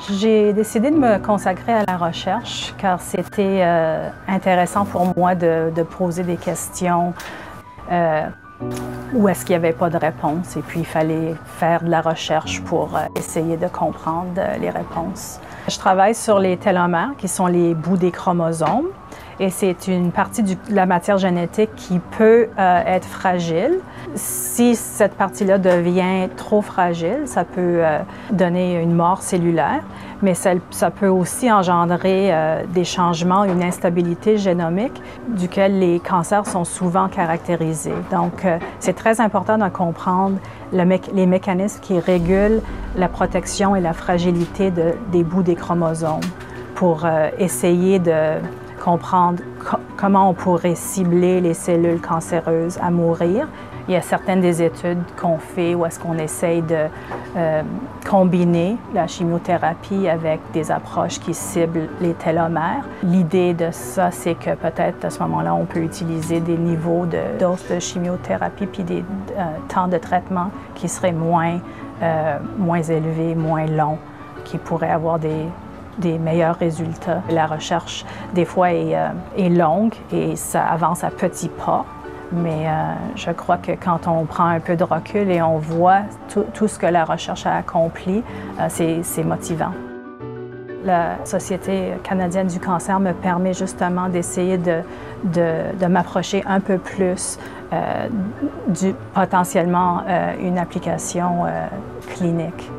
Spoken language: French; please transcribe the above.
J'ai décidé de me consacrer à la recherche car c'était intéressant pour moi de poser des questions où est-ce qu'il n'y avait pas de réponse et puis il fallait faire de la recherche pour essayer de comprendre les réponses. Je travaille sur les télomères qui sont les bouts des chromosomes et c'est une partie de la matière génétique qui peut être fragile. Si cette partie-là devient trop fragile, ça peut donner une mort cellulaire, mais ça peut aussi engendrer des changements, une instabilité génomique duquel les cancers sont souvent caractérisés. Donc, c'est très important de comprendre les mécanismes qui régulent la protection et la fragilité des bouts des chromosomes pour essayer de comprendre comment on pourrait cibler les cellules cancéreuses à mourir. Il y a certaines des études qu'on fait où est-ce qu'on essaye de combiner la chimiothérapie avec des approches qui ciblent les télomères. L'idée de ça, c'est que peut-être à ce moment-là, on peut utiliser des niveaux de doses de chimiothérapie puis des temps de traitement qui seraient moins élevés, moins longs, qui pourraient avoir des meilleurs résultats. La recherche, des fois, est longue et ça avance à petits pas. Mais je crois que quand on prend un peu de recul et on voit tout ce que la recherche a accompli, c'est motivant. La Société canadienne du cancer me permet justement d'essayer de m'approcher un peu plus potentiellement une application clinique.